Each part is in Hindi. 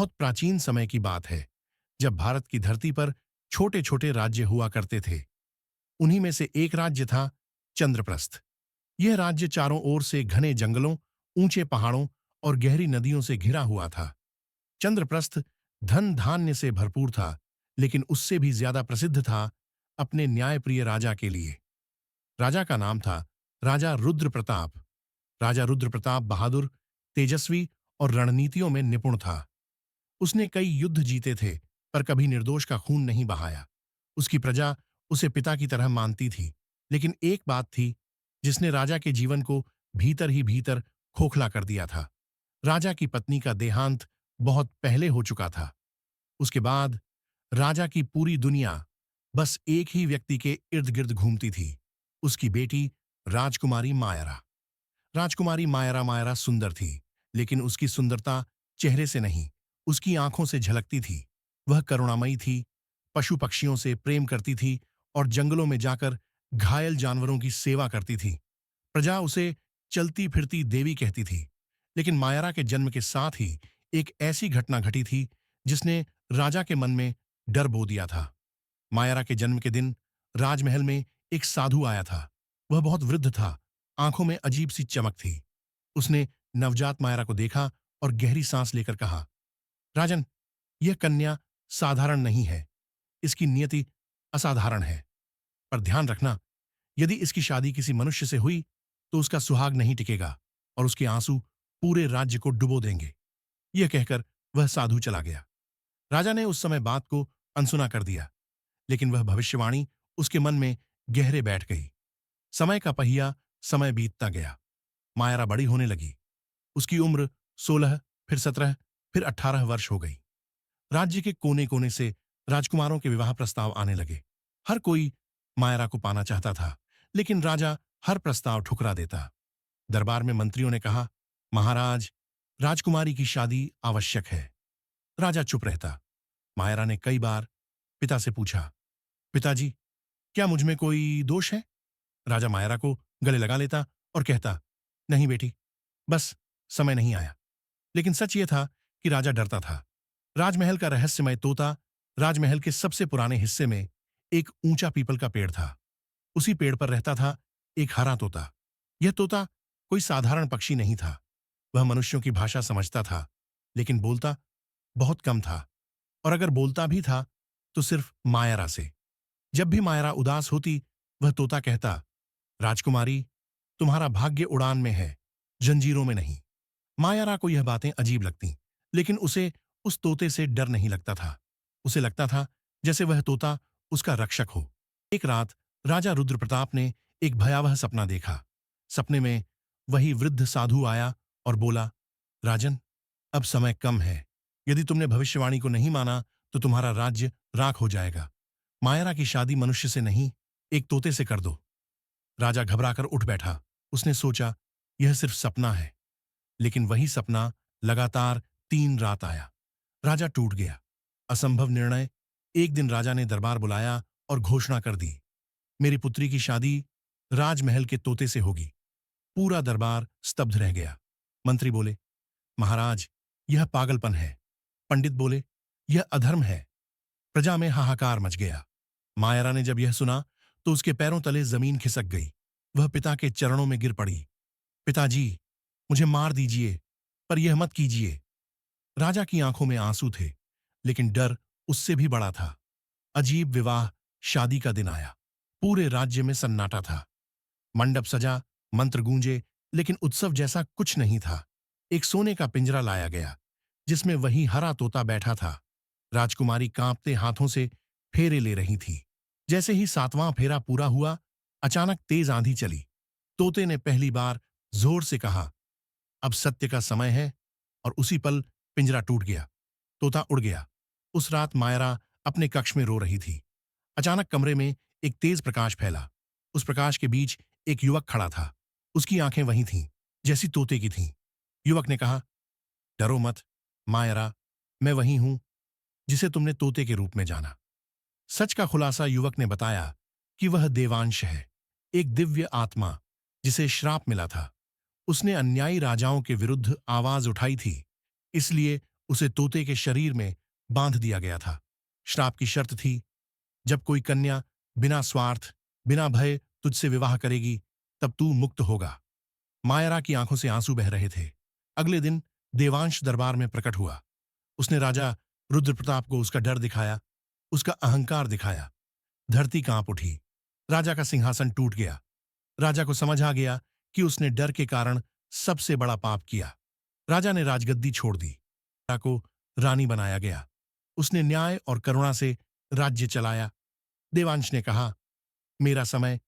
बहुत प्राचीन समय की बात है, जब भारत की धरती पर छोटे छोटे राज्य हुआ करते थे। उन्हीं में से एक राज्य था चंद्रप्रस्थ। यह राज्य चारों ओर से घने जंगलों, ऊंचे पहाड़ों और गहरी नदियों से घिरा हुआ था। चंद्रप्रस्थ धन धान्य से भरपूर था, लेकिन उससे भी ज्यादा प्रसिद्ध था अपने न्यायप्रिय राजा के लिए। राजा का नाम था राजा रुद्र प्रताप। राजा रुद्र प्रताप बहादुर, तेजस्वी और रणनीतियों में निपुण था। उसने कई युद्ध जीते थे, पर कभी निर्दोष का खून नहीं बहाया। उसकी प्रजा उसे पिता की तरह मानती थी, लेकिन एक बात थी जिसने राजा के जीवन को भीतर ही भीतर खोखला कर दिया था। राजा की पत्नी का देहांत बहुत पहले हो चुका था। उसके बाद राजा की पूरी दुनिया बस एक ही व्यक्ति के इर्द गिर्द घूमती थी, उसकी बेटी राजकुमारी मायरा। राजकुमारी मायरा मायरा सुंदर थी, लेकिन उसकी सुंदरता चेहरे से नहीं, उसकी आंखों से झलकती थी। वह करुणामयी थी, पशु पक्षियों से प्रेम करती थी और जंगलों में जाकर घायल जानवरों की सेवा करती थी। प्रजा उसे चलती फिरती देवी कहती थी। लेकिन मायरा के जन्म के साथ ही एक ऐसी घटना घटी थी जिसने राजा के मन में डर बो दिया था। मायरा के जन्म के दिन राजमहल में एक साधु आया था। वह बहुत वृद्ध था, आंखों में अजीब सी चमक थी। उसने नवजात मायरा को देखा और गहरी सांस लेकर कहा, राजन, यह कन्या साधारण नहीं है, इसकी नियति असाधारण है। पर ध्यान रखना, यदि इसकी शादी किसी मनुष्य से हुई तो उसका सुहाग नहीं टिकेगा और उसके आंसू पूरे राज्य को डुबो देंगे। यह कहकर वह साधु चला गया। राजा ने उस समय बात को अनसुना कर दिया, लेकिन वह भविष्यवाणी उसके मन में गहरे बैठ गई। समय का पहिया समय बीतता गया। मायरा बड़ी होने लगी। उसकी उम्र 16, फिर 17, फिर 18 वर्ष हो गई। राज्य के कोने कोने से राजकुमारों के विवाह प्रस्ताव आने लगे। हर कोई मायरा को पाना चाहता था, लेकिन राजा हर प्रस्ताव ठुकरा देता। दरबार में मंत्रियों ने कहा, महाराज, राजकुमारी की शादी आवश्यक है। राजा चुप रहता। मायरा ने कई बार पिता से पूछा, पिताजी, क्या मुझ में कोई दोष है? राजा मायरा को गले लगा लेता और कहता, नहीं बेटी, बस समय नहीं आया। लेकिन सच ये था कि राजा डरता था। राजमहल का रहस्यमय तोता, राजमहल के सबसे पुराने हिस्से में एक ऊंचा पीपल का पेड़ था। उसी पेड़ पर रहता था एक हरा तोता। यह तोता कोई साधारण पक्षी नहीं था। वह मनुष्यों की भाषा समझता था, लेकिन बोलता बहुत कम था, और अगर बोलता भी था तो सिर्फ मायरा से। जब भी मायरा उदास होती, वह तोता कहता, राजकुमारी, तुम्हारा भाग्य उड़ान में है, जंजीरों में नहीं। मायरा को यह बातें अजीब लगतीं, लेकिन उसे उस तोते से डर नहीं लगता था। उसे लगता था जैसे वह तोता उसका रक्षक हो। एक रात राजा रुद्र प्रताप ने एक भयावह सपना देखा। सपने में वही वृद्ध साधु आया और बोला, राजन, अब समय कम है। यदि तुमने भविष्यवाणी को नहीं माना तो तुम्हारा राज्य राख हो जाएगा। मायरा की शादी मनुष्य से नहीं, एक तोते से कर दो। राजा घबराकर उठ बैठा। उसने सोचा, यह सिर्फ सपना है। लेकिन वही सपना लगातार 3 रात आया। राजा टूट गया। असंभव निर्णय। एक दिन राजा ने दरबार बुलाया और घोषणा कर दी, मेरी पुत्री की शादी राजमहल के तोते से होगी। पूरा दरबार स्तब्ध रह गया। मंत्री बोले, महाराज, यह पागलपन है। पंडित बोले, यह अधर्म है। प्रजा में हाहाकार मच गया। मायरा ने जब यह सुना तो उसके पैरों तले जमीन खिसक गई। वह पिता के चरणों में गिर पड़ी। पिताजी, मुझे मार दीजिए, पर यह मत कीजिए। राजा की आंखों में आंसू थे, लेकिन डर उससे भी बड़ा था। अजीब विवाह शादी का दिन आया। पूरे राज्य में सन्नाटा था। मंडप सजा, मंत्र गूंजे, लेकिन उत्सव जैसा कुछ नहीं था। एक सोने का पिंजरा लाया गया, जिसमें वही हरा तोता बैठा था। राजकुमारी कांपते हाथों से फेरे ले रही थी। जैसे ही 7वां फेरा पूरा हुआ, अचानक तेज आंधी चली। तोते ने पहली बार जोर से कहा, अब सत्य का समय है, और उसी पल पिंजरा टूट गया। तोता उड़ गया। उस रात मायरा अपने कक्ष में रो रही थी। अचानक कमरे में एक तेज प्रकाश फैला। उस प्रकाश के बीच एक युवक खड़ा था। उसकी आंखें वही थीं, जैसी तोते की थीं। युवक ने कहा, डरो मत मायरा, मैं वही हूं जिसे तुमने तोते के रूप में जाना। सच का खुलासा युवक ने बताया कि वह देवांश है, एक दिव्य आत्मा जिसे श्राप मिला था। उसने अन्यायी राजाओं के विरुद्ध आवाज उठाई थी, इसलिए उसे तोते के शरीर में बांध दिया गया था। श्राप की शर्त थी, जब कोई कन्या बिना स्वार्थ, बिना भय तुझसे विवाह करेगी, तब तू मुक्त होगा। मायरा की आंखों से आंसू बह रहे थे। अगले दिन देवांश दरबार में प्रकट हुआ। उसने राजा रुद्रप्रताप को उसका डर दिखाया, उसका अहंकार दिखाया। धरती कांप उठी। राजा का सिंहासन टूट गया। राजा को समझ आ गया कि उसने डर के कारण सबसे बड़ा पाप किया। राजा ने राजगद्दी छोड़ दी। राजा को रानी बनाया गया। उसने न्याय और करुणा से राज्य चलाया। देवांश ने कहा, मेरा समय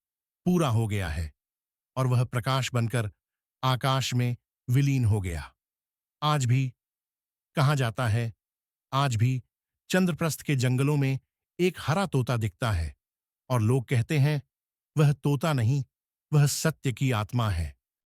पूरा हो गया है, और वह प्रकाश बनकर आकाश में विलीन हो गया। आज भी कहा जाता है, आज भी चंद्रप्रस्थ के जंगलों में एक हरा तोता दिखता है, और लोग कहते हैं, वह तोता नहीं, वह सत्य की आत्मा है।